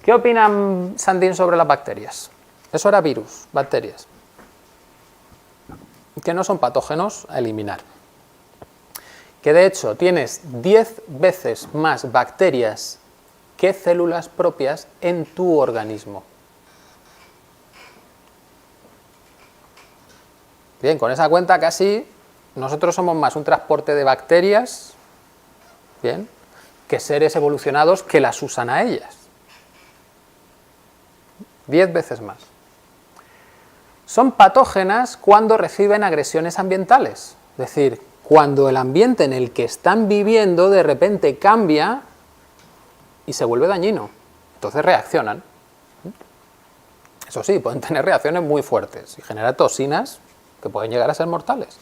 ¿Qué opinan Sandin sobre las bacterias? Eso era virus, bacterias, que no son patógenos a eliminar. Que de hecho tienes 10 veces más bacterias que células propias en tu organismo. Bien, con esa cuenta casi nosotros somos más un transporte de bacterias, bien, que seres evolucionados que las usan a ellas. 10 veces más. Son patógenas cuando reciben agresiones ambientales, es decir, cuando el ambiente en el que están viviendo de repente cambia y se vuelve dañino, entonces reaccionan. Eso sí, pueden tener reacciones muy fuertes y generar toxinas que pueden llegar a ser mortales.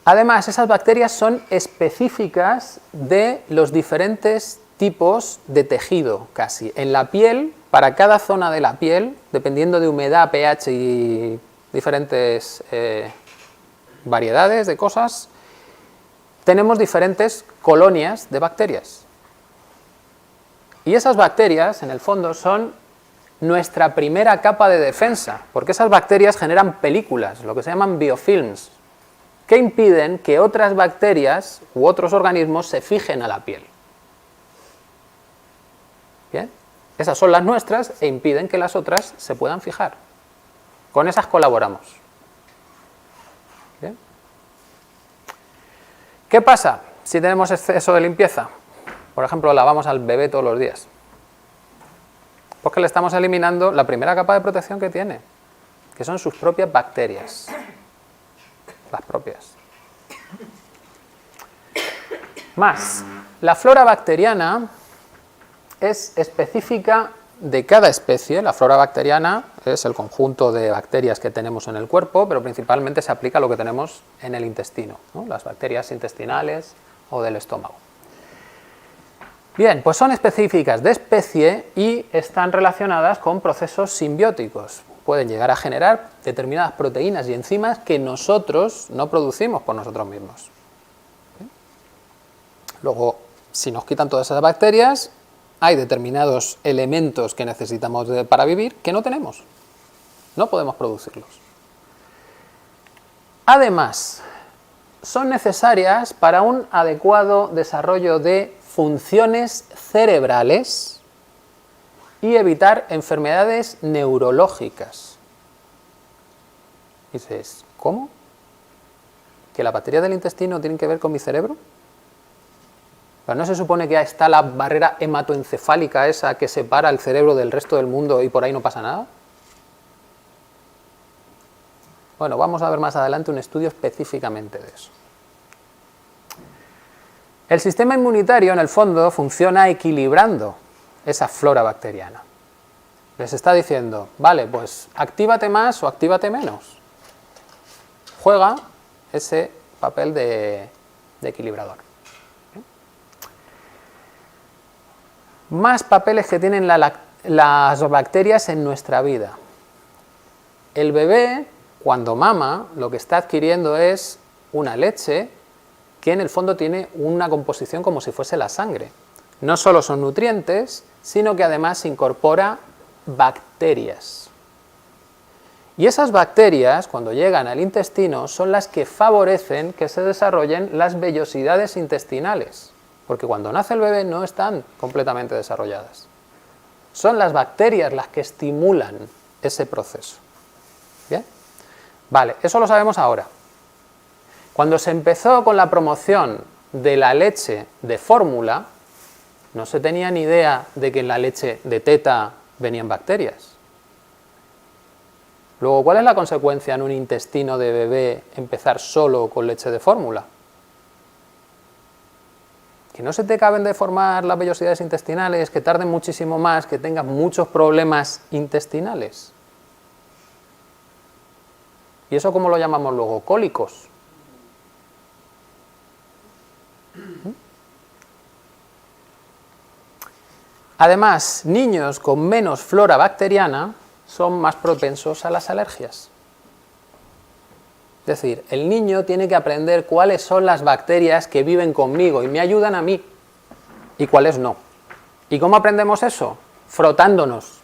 Además, esas bacterias son específicas de los diferentes tipos de tejido, casi. En la piel, para cada zona de la piel, dependiendo de humedad, pH y diferentes variedades de cosas, tenemos diferentes colonias de bacterias. Y esas bacterias, en el fondo, son nuestra primera capa de defensa, porque esas bacterias generan películas, lo que se llaman biofilms, que impiden que otras bacterias u otros organismos se fijen a la piel. ¿Bien? Esas son las nuestras e impiden que las otras se puedan fijar. Con esas colaboramos. ¿Bien? ¿Qué pasa si tenemos exceso de limpieza? Por ejemplo, lavamos al bebé todos los días. Pues que le estamos eliminando la primera capa de protección que tiene, que son sus propias bacterias. Las propias. Más, la flora bacteriana es específica de cada especie. La flora bacteriana es el conjunto de bacterias que tenemos en el cuerpo, pero principalmente se aplica a lo que tenemos en el intestino, ¿no? Las bacterias intestinales o del estómago. Bien, pues son específicas de especie y están relacionadas con procesos simbióticos. Pueden llegar a generar determinadas proteínas y enzimas que nosotros no producimos por nosotros mismos. ¿Sí? Luego, si nos quitan todas esas bacterias, hay determinados elementos que necesitamos para vivir que no tenemos. No podemos producirlos. Además, son necesarias para un adecuado desarrollo de funciones cerebrales y evitar enfermedades neurológicas. Dices, ¿cómo? ¿Que las bacterias del intestino tienen que ver con mi cerebro? ¿Pero no se supone que ahí está la barrera hematoencefálica esa que separa el cerebro del resto del mundo y por ahí no pasa nada? Bueno, vamos a ver más adelante un estudio específicamente de eso. El sistema inmunitario, en el fondo, funciona equilibrando esa flora bacteriana. Les está diciendo, vale, pues actívate más o actívate menos. Juega ese papel de equilibrador. Más papeles que tienen las bacterias en nuestra vida. El bebé, cuando mama, lo que está adquiriendo es una leche que en el fondo tiene una composición como si fuese la sangre. No solo son nutrientes, sino que además incorpora bacterias. Y esas bacterias, cuando llegan al intestino, son las que favorecen que se desarrollen las vellosidades intestinales, porque cuando nace el bebé no están completamente desarrolladas. Son las bacterias las que estimulan ese proceso. ¿Bien? Vale, eso lo sabemos ahora. Cuando se empezó con la promoción de la leche de fórmula, no se tenía ni idea de que en la leche de teta venían bacterias. Luego, ¿cuál es la consecuencia en un intestino de bebé empezar solo con leche de fórmula? Que no se te acaben de formar las vellosidades intestinales, que tarden muchísimo más, que tengas muchos problemas intestinales. ¿Y eso cómo lo llamamos luego? Cólicos. Además, niños con menos flora bacteriana son más propensos a las alergias. Es decir, el niño tiene que aprender cuáles son las bacterias que viven conmigo y me ayudan a mí y cuáles no. ¿Y cómo aprendemos eso? Frotándonos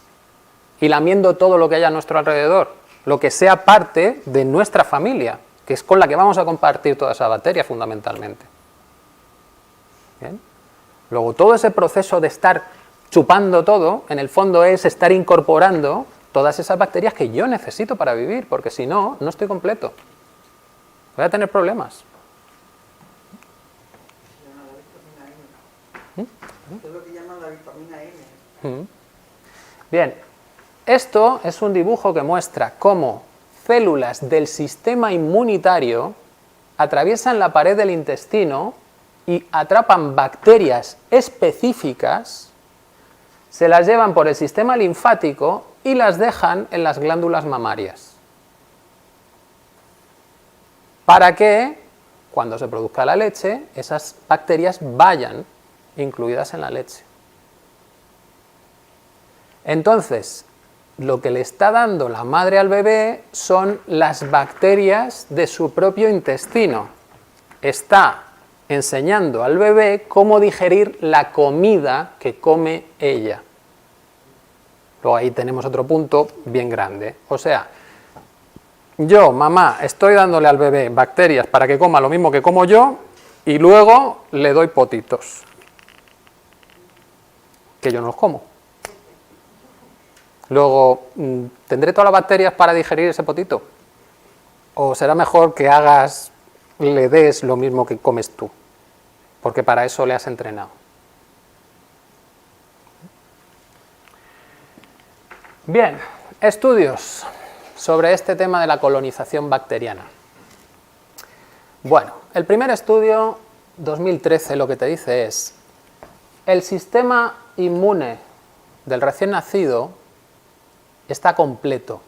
y lamiendo todo lo que haya a nuestro alrededor, lo que sea parte de nuestra familia, que es con la que vamos a compartir toda esa bacteria fundamentalmente. ¿Bien? Luego, todo ese proceso de estar chupando todo, en el fondo es estar incorporando todas esas bacterias que yo necesito para vivir, porque si no, no estoy completo. Voy a tener problemas. Es lo que llaman la vitamina N. Bien, esto es un dibujo que muestra cómo células del sistema inmunitario atraviesan la pared del intestino y atrapan bacterias específicas, se las llevan por el sistema linfático y las dejan en las glándulas mamarias. Para que, cuando se produzca la leche, esas bacterias vayan incluidas en la leche. Entonces, lo que le está dando la madre al bebé son las bacterias de su propio intestino. Está enseñando al bebé cómo digerir la comida que come ella. Luego ahí tenemos otro punto bien grande. O sea, yo, mamá, estoy dándole al bebé bacterias para que coma lo mismo que como yo y luego le doy potitos, que yo no los como. Luego, ¿tendré todas las bacterias para digerir ese potito? ¿O será mejor que le des lo mismo que comes tú? Porque para eso le has entrenado. Bien, estudios sobre este tema de la colonización bacteriana. Bueno, el primer estudio, 2013, lo que te dice es: el sistema inmune del recién nacido está completo.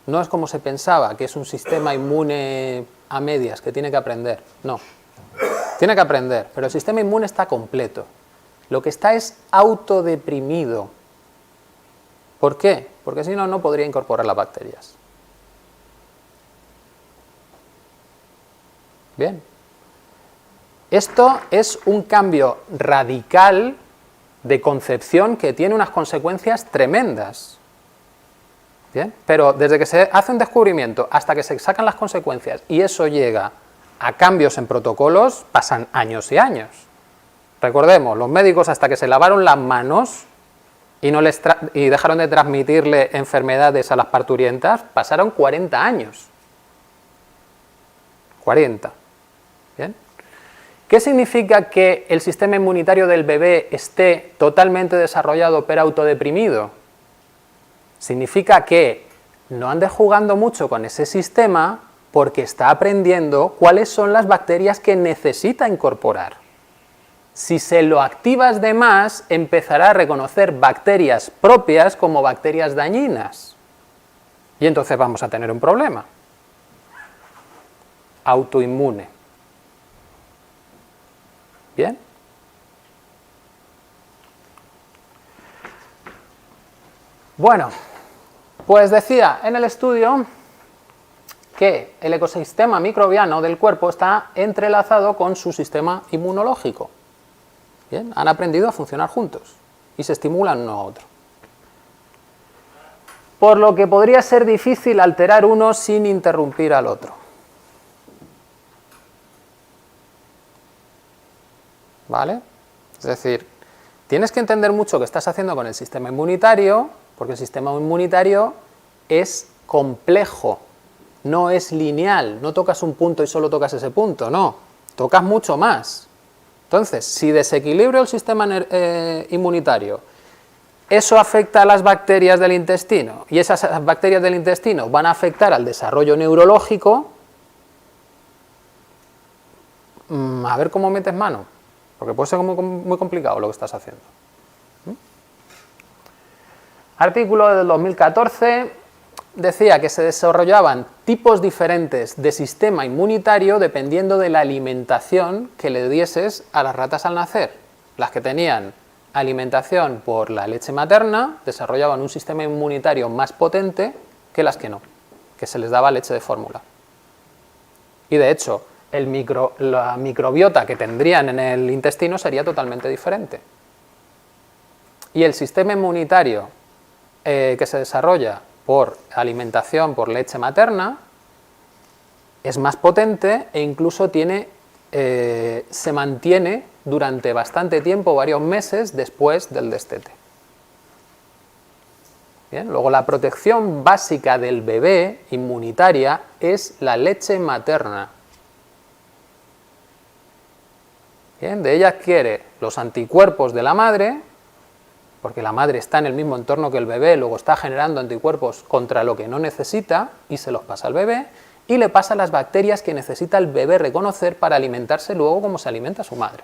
No es como se pensaba, que es un sistema inmune a medias, que tiene que aprender. No, tiene que aprender, pero el sistema inmune está completo. Lo que está es autodeprimido. ¿Por qué? Porque si no, no podría incorporar las bacterias. Bien. Esto es un cambio radical de concepción que tiene unas consecuencias tremendas. ¿Bien? Pero desde que se hace un descubrimiento hasta que se sacan las consecuencias y eso llega a cambios en protocolos, pasan años y años. Recordemos, los médicos hasta que se lavaron las manos y dejaron de transmitirle enfermedades a las parturientas, pasaron 40 años. 40. ¿Bien? ¿Qué significa que el sistema inmunitario del bebé esté totalmente desarrollado pero autodeprimido? Significa que no ande jugando mucho con ese sistema porque está aprendiendo cuáles son las bacterias que necesita incorporar. Si se lo activas de más, empezará a reconocer bacterias propias como bacterias dañinas. Y entonces vamos a tener un problema. Autoinmune. ¿Bien? Bueno, pues decía en el estudio que el ecosistema microbiano del cuerpo está entrelazado con su sistema inmunológico. ¿Bien? Han aprendido a funcionar juntos y se estimulan uno a otro. Por lo que podría ser difícil alterar uno sin interrumpir al otro. ¿Vale? Es decir, tienes que entender mucho qué estás haciendo con el sistema inmunitario, porque el sistema inmunitario es complejo, no es lineal, no tocas un punto y solo tocas ese punto, no, tocas mucho más. Entonces, si desequilibro el sistema inmunitario, eso afecta a las bacterias del intestino, y esas bacterias del intestino van a afectar al desarrollo neurológico, a ver cómo metes mano, porque puede ser muy complicado lo que estás haciendo. Artículo del 2014 decía que se desarrollaban tipos diferentes de sistema inmunitario dependiendo de la alimentación que le dieses a las ratas al nacer. Las que tenían alimentación por la leche materna desarrollaban un sistema inmunitario más potente que las que no, que se les daba leche de fórmula. Y de hecho, la microbiota que tendrían en el intestino sería totalmente diferente. Y el sistema inmunitario que se desarrolla por alimentación por leche materna es más potente e incluso se mantiene durante bastante tiempo, varios meses después del destete. Bien, luego la protección básica del bebé inmunitaria es la leche materna. Bien, de ella adquiere los anticuerpos de la madre, porque la madre está en el mismo entorno que el bebé, luego está generando anticuerpos contra lo que no necesita y se los pasa al bebé, y le pasa las bacterias que necesita el bebé reconocer para alimentarse luego como se alimenta su madre.